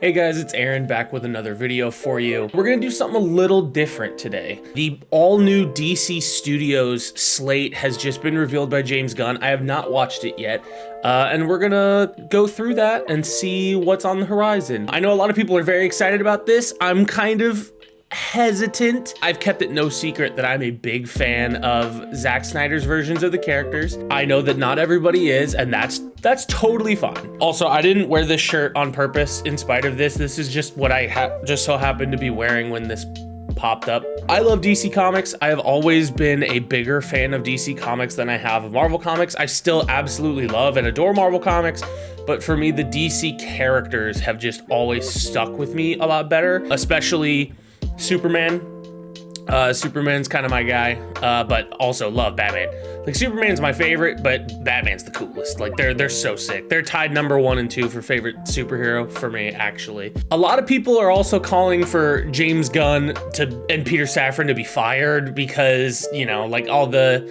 Hey guys, it's Aaron back with another video for you. We're gonna do something a little different today. The all-new DC Studios slate has just been revealed by James Gunn. I have not watched it yet, and we're gonna go through that and see what's on the horizon. I know a lot of people are very excited about this. I'm kind of hesitant. I've kept it no secret that I'm a big fan of Zack Snyder's versions of the characters. I know that not everybody is, and that's totally fine. Also, I didn't wear this shirt on purpose in spite of this. This is just what I just so happened to be wearing when this popped up. I love DC Comics. I have always been a bigger fan of DC Comics than I have of Marvel Comics. I still absolutely love and adore Marvel Comics, but for me, the DC characters have just always stuck with me a lot better, especially Superman. Superman's kind of my guy, but also love Batman. Like, Superman's my favorite, but Batman's the coolest. Like, they're so sick. They're tied number 1 and 2 for favorite superhero for me, actually. A lot of people are also calling for James Gunn and Peter Safran to be fired because, you know, like, all the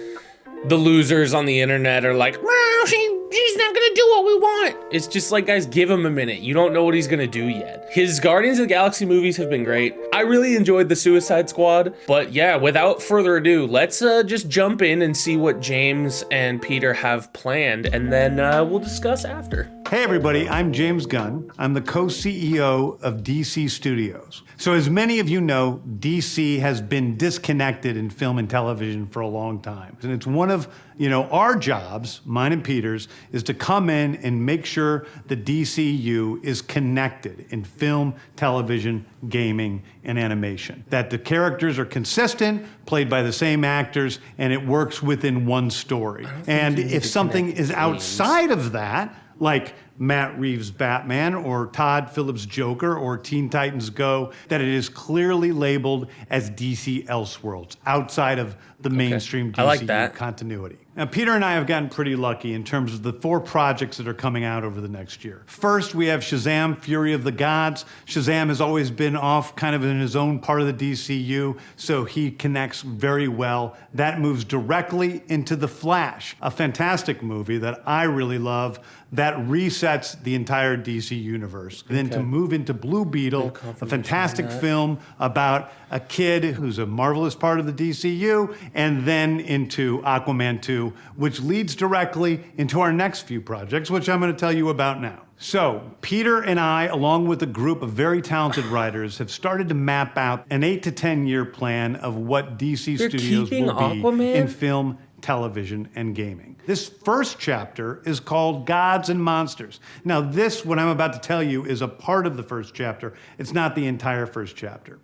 losers on the internet are like, well, she's not gonna do what we want. It's just like, guys, give him a minute. You don't know what he's gonna do yet. His Guardians of the Galaxy movies have been great. I really enjoyed the Suicide Squad, but yeah, without further ado, let's just jump in and see what James and Peter have planned, and then we'll discuss after. Hey everybody, I'm James Gunn. I'm the co-CEO of DC Studios. So as many of you know, DC has been disconnected in film and television for a long time. And it's one of, our jobs, mine and Peter's, is to come in and make sure the DCU is connected in film, television, gaming, and animation. That the characters are consistent, played by the same actors, and it works within one story. And if something is outside of that, like Matt Reeves' Batman or Todd Phillips' Joker or Teen Titans Go, that it is clearly labeled as DC Elseworlds, outside of the mainstream DCU continuity. Now, Peter and I have gotten pretty lucky in terms of the 4 projects that are coming out over the next year. First, we have Shazam! Fury of the Gods. Shazam has always been off kind of in his own part of the DCU, so he connects very well. That moves directly into The Flash, a fantastic movie that I really love that resets the entire DC universe. Then to move into Blue Beetle, a fantastic film about a kid who's a marvelous part of the DCU, and then into Aquaman 2, which leads directly into our next few projects, which I'm going to tell you about now. So, Peter and I, along with a group of very talented writers, have started to map out an 8 to 10 year plan of what DC Studios will be in film, television, and gaming. This first chapter is called Gods and Monsters. Now, what I'm about to tell you, is a part of the first chapter. It's not the entire first chapter.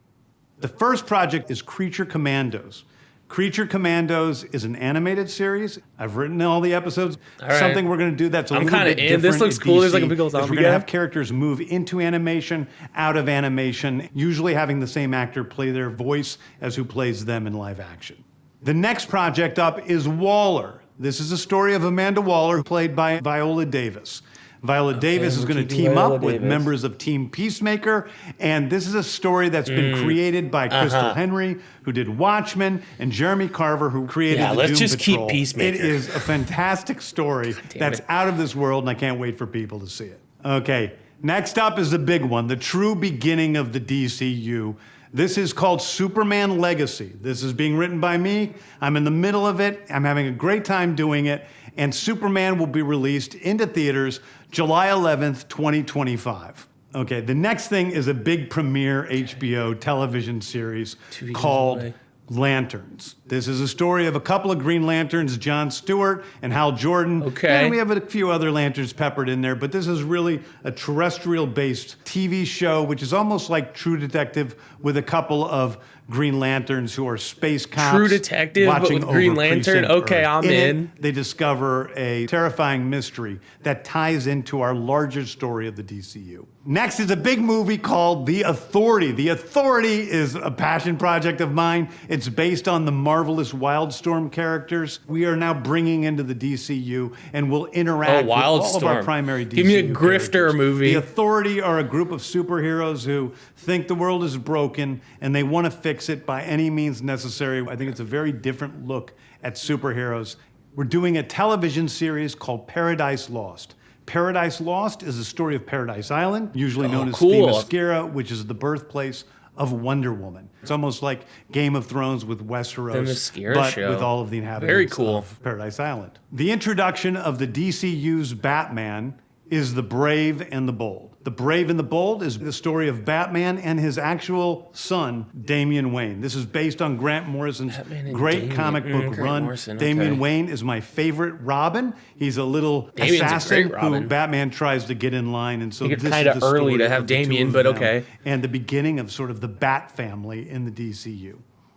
The first project is Creature Commandos. Creature Commandos is an animated series. I've written all the episodes. All right. Something we're going to do that's a little bit different. This looks cool. There's like a big old zombie guy. We're going to have characters move into animation, out of animation, usually having the same actor play their voice as who plays them in live action. The next project up is Waller. This is a story of Amanda Waller, played by Viola Davis. Viola Davis is going to team up with members of Team Peacemaker, and this is a story that's been created by Crystal Henry, who did Watchmen, and Jeremy Carver, who created the Doom Patrol. Let's just keep Peacemaker. It is a fantastic story that's out of this world, and I can't wait for people to see it. Okay, next up is the big one, the true beginning of the DCU. This is called Superman Legacy. This is being written by me. I'm in the middle of it. I'm having a great time doing it. And Superman will be released into theaters July 11th, 2025. Okay, the next thing is a big premiere HBO television series called Lanterns. This is a story of a couple of Green Lanterns, John Stewart and Hal Jordan. And we have a few other Lanterns peppered in there, but this is really a terrestrial-based TV show, which is almost like True Detective with a couple of Green Lanterns who are space cops. True Detective, but with Green Lantern? Okay, I'm in. They discover a terrifying mystery that ties into our larger story of the DCU. Next is a big movie called The Authority. The Authority is a passion project of mine. It's based on the marvelous Wildstorm characters we are now bringing into the DCU and will interact with all of our primary DCU Give me a grifter characters. movie. The Authority are a group of superheroes who think the world is broken and they want to fix it by any means necessary. I think it's a very different look at superheroes. We're doing a television series called Paradise Lost. Paradise Lost is the story of Paradise Island, usually known as cool. Themyscira, which is the birthplace of Wonder Woman. It's almost like Game of Thrones with Westeros, Themyscira but show. with all of the inhabitants Very cool. of Paradise Island. The introduction of the DCU's Batman is The Brave and the Bold. The Brave and the Bold is the story of Batman and his actual son, Damian Wayne. This is based on Grant Morrison's great comic book run. Damian Wayne is my favorite Robin. He's a little assassin who Batman tries to get in line. And so this is kind of early to have Damian, but okay. And the beginning of sort of the Bat family in the DCU.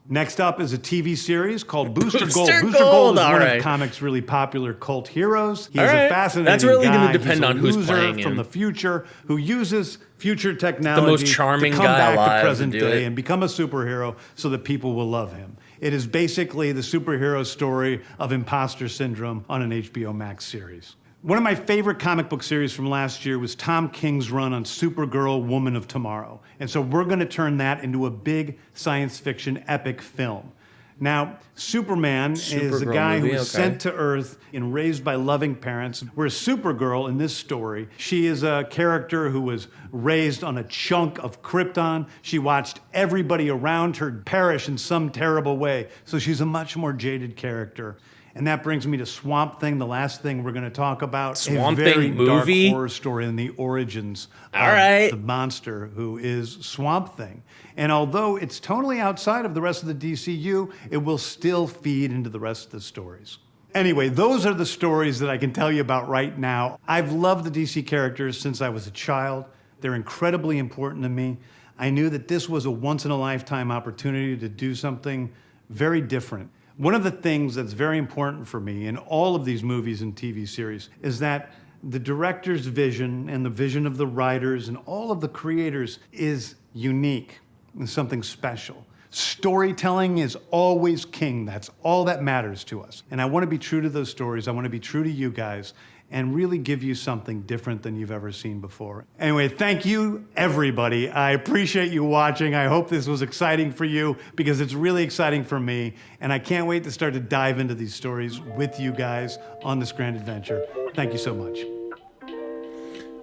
Next up is a TV series called Booster Gold. Booster Gold is one of comics' really popular cult heroes. He's a fascinating That's really guy. going to depend on who's playing him. From the future who uses future technology the most charming to come guy back alive to present to do day it. and become a superhero so that people will love him. It is basically the superhero story of imposter syndrome on an HBO Max series. One of my favorite comic book series from last year was Tom King's run on Supergirl, Woman of Tomorrow. And so we're going to turn that into a big science fiction epic film. Now, Superman is a guy who is sent to Earth and raised by loving parents, whereas Supergirl in this story, she is a character who was raised on a chunk of Krypton. She watched everybody around her perish in some terrible way, so she's a much more jaded character. And that brings me to Swamp Thing, the last thing we're going to talk about. Swamp a very Thing movie? dark horror story in the origins of the monster who is Swamp Thing. And although it's totally outside of the rest of the DCU, it will still feed into the rest of the stories. Anyway, those are the stories that I can tell you about right now. I've loved the DC characters since I was a child. They're incredibly important to me. I knew that this was a once-in-a-lifetime opportunity to do something very different. One of the things that's very important for me in all of these movies and TV series is that the director's vision and the vision of the writers and all of the creators is unique and something special. Storytelling is always king. That's all that matters to us. And I want to be true to those stories. I want to be true to you guys and really give you something different than you've ever seen before. Anyway, thank you, everybody. I appreciate you watching. I hope this was exciting for you because it's really exciting for me. And I can't wait to start to dive into these stories with you guys on this grand adventure. Thank you so much.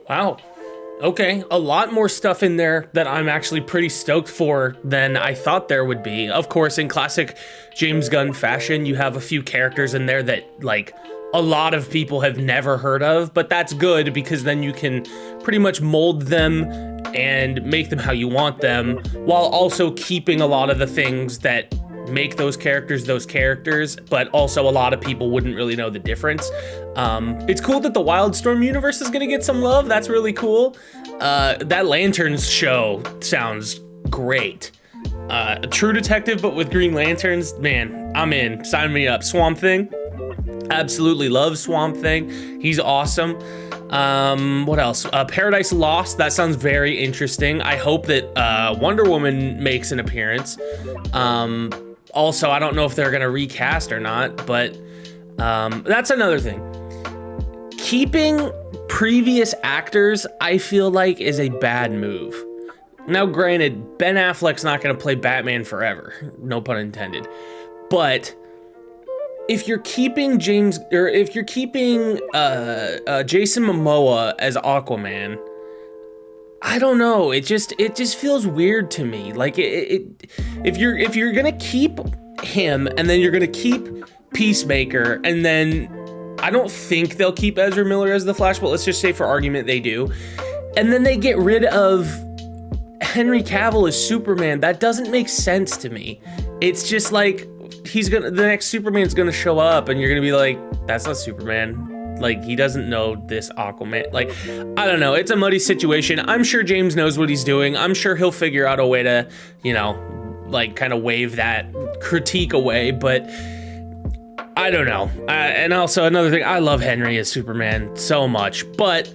Wow. Okay, a lot more stuff in there that I'm actually pretty stoked for than I thought there would be. Of course, in classic James Gunn fashion, you have a few characters in there that, like, a lot of people have never heard of, but that's good because then you can pretty much mold them and make them how you want them while also keeping a lot of the things that make those characters, but also a lot of people wouldn't really know the difference. It's cool that the Wildstorm universe is gonna get some love. That's really cool. That Lanterns show sounds great. A True Detective, but with Green Lanterns, man, I'm in. Sign me up. Swamp Thing. Absolutely love Swamp Thing. He's awesome. What else? Paradise Lost. That sounds very interesting. I hope that Wonder Woman makes an appearance. Also, I don't know if they're gonna recast or not, but that's another thing. Keeping previous actors, I feel like, is a bad move. Now, granted, Ben Affleck's not gonna play Batman forever, no pun intended, but if you're keeping Jason Momoa as Aquaman, I don't know. It just feels weird to me. Like if you're gonna keep him and then you're gonna keep Peacemaker and then I don't think they'll keep Ezra Miller as the Flash, but let's just say for argument they do, and then they get rid of Henry Cavill as Superman. That doesn't make sense to me. It's just like the next Superman's gonna show up and you're gonna be like, that's not Superman. Like, he doesn't know this Aquaman. Like, I don't know. It's a muddy situation. I'm sure James knows what he's doing. I'm sure he'll figure out a way to, you know, like kind of wave that critique away, but I don't know. And also another thing, I love Henry as Superman so much, but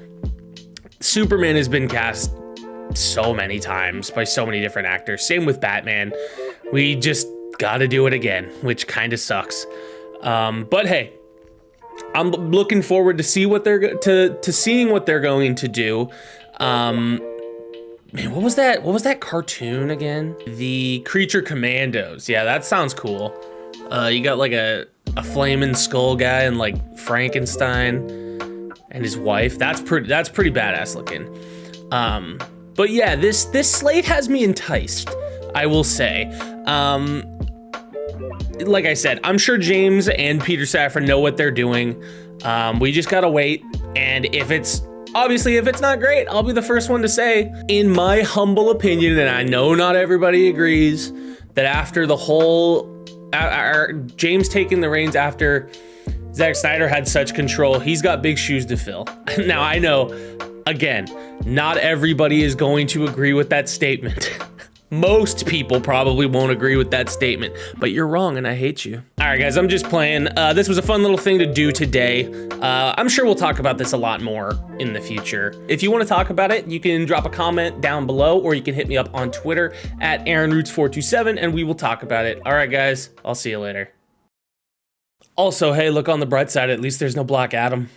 Superman has been cast so many times by so many different actors. Same with Batman. We just gotta do it again, which kind of sucks. But hey, I'm looking forward to see what seeing what they're going to do. Man, what was that cartoon again? The Creature Commandos. Yeah, that sounds cool. You got like a flaming skull guy and like Frankenstein, and his wife. That's pretty badass looking. But yeah, this slate has me enticed, I will say. Like I said, I'm sure James and Peter Safran know what they're doing. We just gotta wait, and if it's not great, I'll be the first one to say, in my humble opinion, and I know not everybody agrees, that after the whole James taking the reins after Zack Snyder had such control, he's got big shoes to fill. Now, I know, again, not everybody is going to agree with that statement. Most people probably won't agree with that statement, but you're wrong and I hate you. All right, guys, I'm just playing. This was a fun little thing to do today. I'm sure we'll talk about this a lot more in the future. If you want to talk about it, you can drop a comment down below, or you can hit me up on Twitter at AaronRoots427 and we will talk about it. All right, guys, I'll see you later. Also, hey, look on the bright side, at least there's no Black Adam.